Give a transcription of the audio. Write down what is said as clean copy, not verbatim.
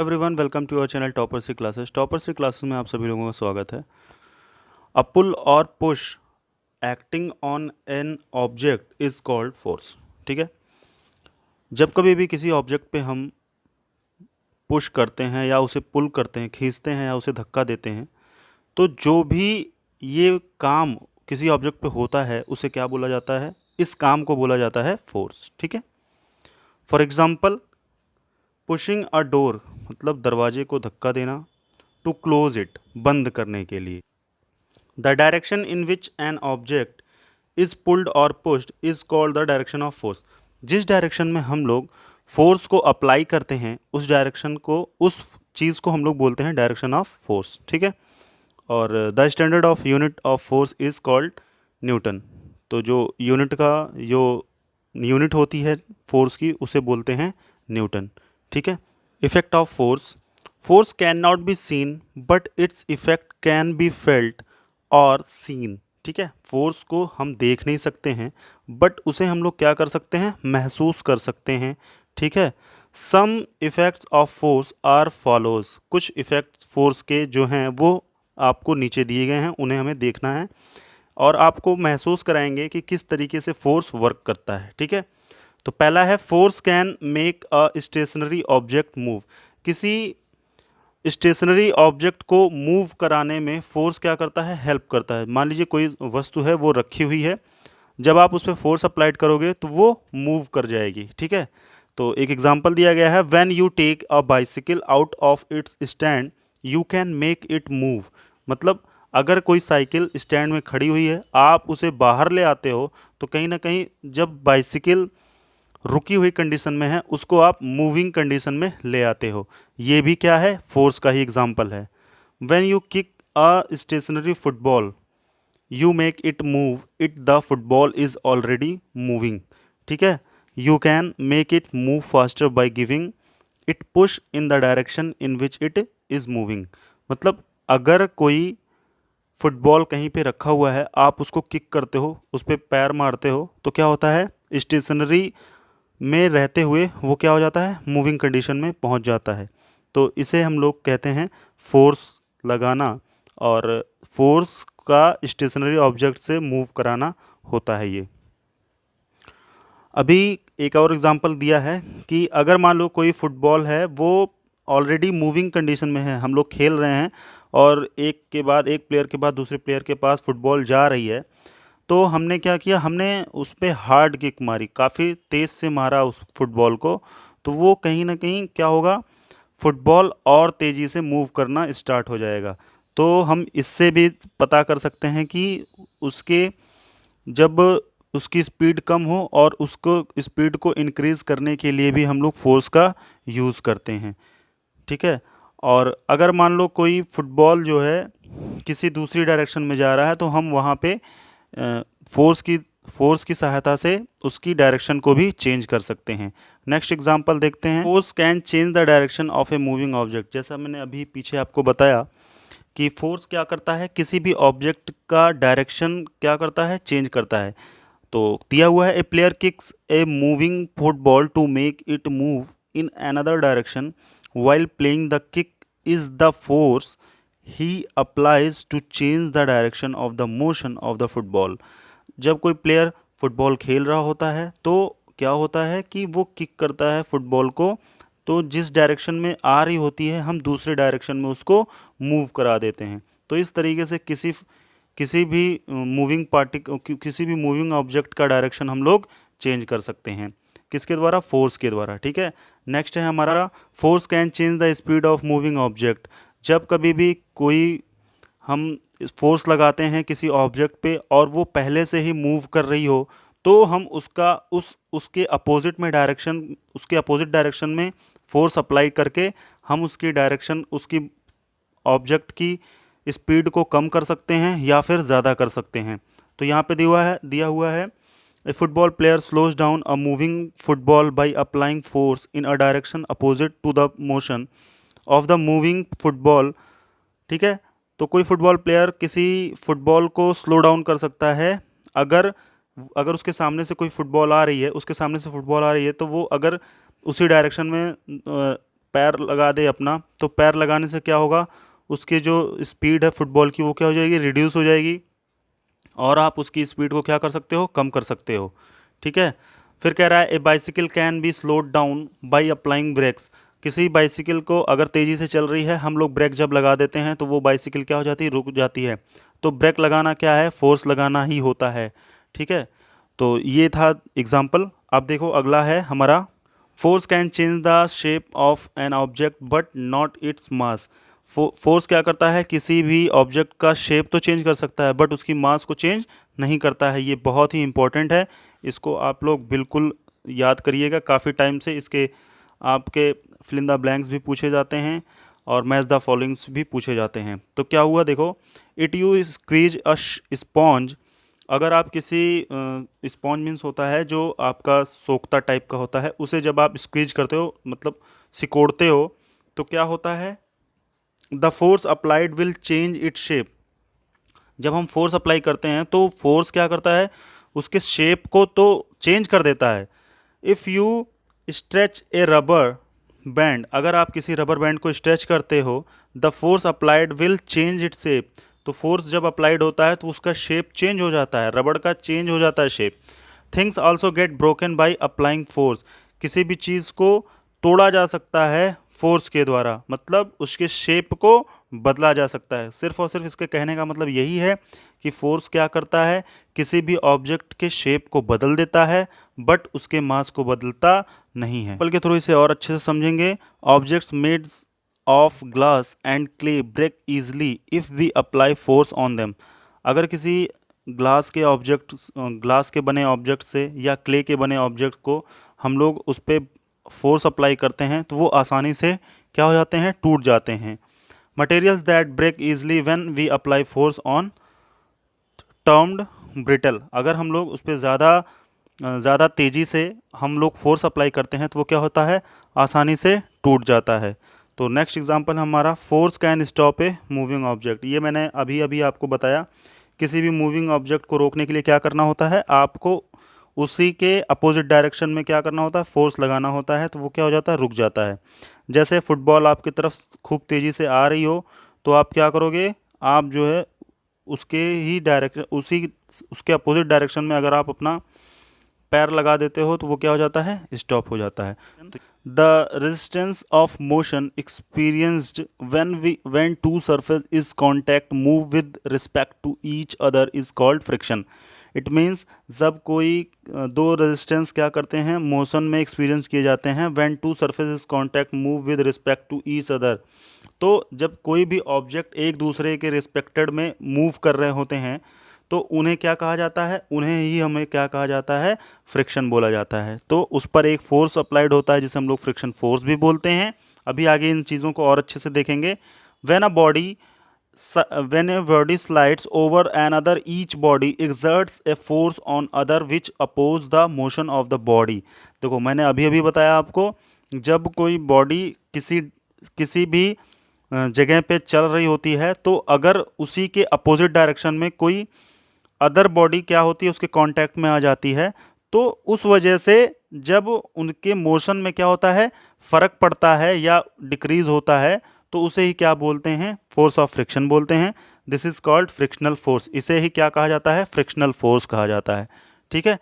Everyone, welcome to our channel topper C classes. Topper C classes में आप सभी लोगों का स्वागत है। अ पुल और push acting on an object is called force. ठीक है, जब कभी भी किसी ऑब्जेक्ट पे हम पुश करते हैं या उसे पुल करते हैं, खींचते हैं या उसे धक्का देते हैं, तो जो भी ये काम किसी ऑब्जेक्ट पे होता है उसे क्या बोला जाता है? इस काम को बोला जाता है फोर्स। ठीक है, for example pushing a door मतलब दरवाजे को धक्का देना, टू क्लोज इट बंद करने के लिए। The direction in which an object is pulled और pushed is called the direction of force. जिस डायरेक्शन में हम लोग फोर्स को अप्लाई करते हैं उस डायरेक्शन को, उस चीज़ को हम लोग बोलते हैं डायरेक्शन ऑफ फोर्स। ठीक है, और the standard of unit of force is called Newton. तो जो यूनिट का जो यूनिट होती है फोर्स की उसे बोलते हैं न्यूटन। ठीक है, effect of force. Force can not be seen but its effect can be felt और सीन। ठीक है, फोर्स को हम देख नहीं सकते हैं बट उसे हम लोग क्या कर सकते हैं? महसूस कर सकते हैं। ठीक है, some effects of force are follows. कुछ इफेक्ट्स फोर्स के जो हैं वो आपको नीचे दिए गए हैं, उन्हें हमें देखना है और आपको महसूस कराएंगे कि किस तरीके से फोर्स वर्क करता है। ठीक है, तो पहला है force can make a stationary object move. किसी स्टेशनरी ऑब्जेक्ट को मूव कराने में फोर्स क्या करता है? हेल्प करता है। मान लीजिए कोई वस्तु है वो रखी हुई है, जब आप उस पर फोर्स अप्लाइड करोगे तो वो मूव कर जाएगी। ठीक है, तो एक एग्जांपल दिया गया है, when you take a bicycle out of its stand you can make it move. मतलब अगर कोई साइकिल स्टैंड में खड़ी हुई है, आप उसे बाहर ले आते हो तो कहीं ना कहीं जब बाइसिकल रुकी हुई कंडीशन में है उसको आप मूविंग कंडीशन में ले आते हो। ये भी क्या है? फोर्स का ही एग्जाम्पल है। When you kick a stationary football you make it move it the football is already moving. ठीक है, you can make it move faster by giving it push in the direction in which it is moving. मतलब अगर कोई football कहीं पे रखा हुआ है, आप उसको किक करते हो, उस पर पैर मारते हो, तो क्या होता है? स्टेशनरी में रहते हुए वो क्या हो जाता है? मूविंग कंडीशन में पहुंच जाता है। तो इसे हम लोग कहते हैं फोर्स लगाना, और फोर्स का स्टेशनरी ऑब्जेक्ट से मूव कराना होता है ये। अभी एक और एग्जांपल दिया है कि अगर मान लो कोई फुटबॉल है वो ऑलरेडी मूविंग कंडीशन में है, हम लोग खेल रहे हैं और एक के बाद एक प्लेयर के बाद दूसरे प्लेयर के पास फुटबॉल जा रही है, तो हमने क्या किया? हमने उस पे हार्ड किक मारी, काफ़ी तेज़ से मारा उस फुटबॉल को, तो वो कहीं ना कहीं क्या होगा? फुटबॉल और तेज़ी से मूव करना स्टार्ट हो जाएगा। तो हम इससे भी पता कर सकते हैं कि उसके जब उसकी स्पीड कम हो और उसको स्पीड को इंक्रीज़ करने के लिए भी हम लोग फोर्स का यूज़ करते हैं। ठीक है, और अगर मान लो कोई फुटबॉल जो है किसी दूसरी डायरेक्शन में जा रहा है तो हम वहाँ पे फोर्स की सहायता से उसकी डायरेक्शन को भी चेंज कर सकते हैं। नेक्स्ट एग्जांपल देखते हैं, force can change the direction of a moving object. जैसा मैंने अभी पीछे आपको बताया कि फोर्स क्या करता है? किसी भी ऑब्जेक्ट का डायरेक्शन क्या करता है? चेंज करता है। तो दिया हुआ है, a player kicks a moving football to make it move in another direction while playing the kick is the force he applies to change the direction of the motion of the football. जब कोई player football खेल रहा होता है तो क्या होता है कि वो किक करता है फुटबॉल को, तो जिस डायरेक्शन में आ रही होती है हम दूसरे डायरेक्शन में उसको मूव करा देते हैं। तो इस तरीके से किसी भी मूविंग पार्टी किसी भी मूविंग ऑब्जेक्ट का डायरेक्शन हम लोग चेंज कर सकते हैं। किसके द्वारा? फोर्स के द्वारा। ठीक है, नेक्स्ट है हमारा, force can change the speed of moving object. जब कभी भी कोई हम फोर्स लगाते हैं किसी ऑब्जेक्ट पे और वो पहले से ही मूव कर रही हो, तो हम उसके अपोजिट डायरेक्शन में फोर्स अप्लाई करके हम उसकी डायरेक्शन, उसकी ऑब्जेक्ट की स्पीड को कम कर सकते हैं या फिर ज़्यादा कर सकते हैं। तो यहाँ पे दिया हुआ है a football player slows down a moving football by applying force in a direction opposite to the motion of the moving football. ठीक है, तो कोई फुटबॉल प्लेयर किसी फुटबॉल को स्लो डाउन कर सकता है अगर अगर उसके सामने से कोई फुटबॉल आ रही है, उसके सामने से फुटबॉल आ रही है, तो वो अगर उसी डायरेक्शन में पैर लगा दे अपना, तो पैर लगाने से क्या होगा, उसकी जो स्पीड है फुटबॉल की वो क्या हो जाएगी, रिड्यूस हो जाएगी, और आप उसकी स्पीड को क्या कर सकते हो, कम कर सकते हो। ठीक है। फिर कह रहा है a bicycle can be slowed down by applying brakes. किसी बाइसिकल को अगर तेज़ी से चल रही है, हम लोग ब्रेक जब लगा देते हैं तो वो बाइसिकल क्या हो जाती है, रुक जाती है। तो ब्रेक लगाना क्या है, फोर्स लगाना ही होता है। ठीक है। तो ये था एग्जाम्पल। अब देखो अगला है हमारा, force can change the shape of an object but not its mass. Force क्या करता है, किसी भी ऑब्जेक्ट का शेप तो चेंज कर सकता है बट उसकी मास को चेंज नहीं करता है। ये बहुत ही इंपॉर्टेंट है, इसको आप लोग बिल्कुल याद करिएगा। काफ़ी टाइम से इसके आपके फिल इन द ब्लैंक्स भी पूछे जाते हैं और मैच द फॉलोइंग्स भी पूछे जाते हैं। तो क्या हुआ देखो, it you squeeze a sponge. अगर आप किसी स्पॉन्ज मीन्स होता है जो आपका सोखता टाइप का होता है, उसे जब आप स्क्वीज करते हो मतलब सिकोड़ते हो, तो क्या होता है, the force applied will change it shape. जब हम फोर्स अप्लाई करते हैं तो फोर्स क्या करता है, उसके शेप को तो चेंज कर देता है। If you stretch A rubber band, अगर आप किसी रबर बैंड को स्ट्रेच करते हो, the force applied will change it shape. तो फोर्स जब अप्लाइड होता है तो उसका शेप चेंज हो जाता है, रबड़ का चेंज हो जाता है shape. Things also get broken by applying force. किसी भी चीज़ को तोड़ा जा सकता है फोर्स के द्वारा, मतलब उसके शेप को बदला जा सकता है। सिर्फ और सिर्फ इसके कहने का मतलब यही है कि फोर्स क्या करता है, किसी भी ऑब्जेक्ट के शेप को बदल देता है बट उसके मास को बदलता नहीं है। बल्कि थोड़ी से और अच्छे से समझेंगे, objects made of glass and clay break easily if we apply force on them. अगर किसी ग्लास के बने ऑब्जेक्ट से या क्ले के बने ऑब्जेक्ट को हम लोग उस पर फोर्स अप्लाई करते हैं तो वो आसानी से क्या हो जाते हैं, टूट जाते हैं। Materials that break easily when we apply force on termed brittle. अगर हम लोग उस पर ज़्यादा तेज़ी से हम लोग फोर्स अप्लाई करते हैं तो वो क्या होता है, आसानी से टूट जाता है। तो नेक्स्ट एग्जांपल हमारा, force can stop a moving object. ये मैंने अभी अभी आपको बताया, किसी भी मूविंग ऑब्जेक्ट को रोकने के लिए क्या करना होता है, आपको उसी के अपोजिट डायरेक्शन में क्या करना होता है, फोर्स लगाना होता है, तो वो क्या हो जाता है, रुक जाता है। जैसे फुटबॉल आपकी तरफ खूब तेज़ी से आ रही हो तो आप क्या करोगे, आप जो है उसके अपोजिट डायरेक्शन में अगर आप अपना पैर लगा देते हो तो वो क्या हो जाता है, स्टॉप हो जाता है। The resistance of motion experienced when two surface is contact move with respect to each other is called friction. It means जब कोई दो रेजिस्टेंस क्या करते हैं, मोशन में एक्सपीरियंस किए जाते हैं, when two surface is contact move with respect to each other. तो जब कोई भी ऑब्जेक्ट एक दूसरे के रिस्पेक्टेड में मूव कर रहे होते हैं तो उन्हें क्या कहा जाता है, उन्हें ही हमें क्या कहा जाता है, फ्रिक्शन बोला जाता है। तो उस पर एक फोर्स अप्लाइड होता है जिसे हम लोग फ्रिक्शन फोर्स भी बोलते हैं। अभी आगे इन चीज़ों को और अच्छे से देखेंगे। When a body slides over another, each body exerts a force on other which oppose the motion of the body। देखो मैंने अभी अभी बताया आपको, जब कोई बॉडी किसी भी जगह पे चल रही होती है तो अगर उसी के अपोजिट डायरेक्शन में कोई अदर बॉडी क्या होती है, उसके कांटेक्ट में आ जाती है, तो उस वजह से जब उनके मोशन में क्या होता है, फ़र्क पड़ता है या डिक्रीज होता है, तो उसे ही क्या बोलते हैं, फोर्स ऑफ फ्रिक्शन बोलते हैं। This is called frictional force. इसे ही क्या कहा जाता है, फ्रिक्शनल फोर्स कहा जाता है। ठीक है।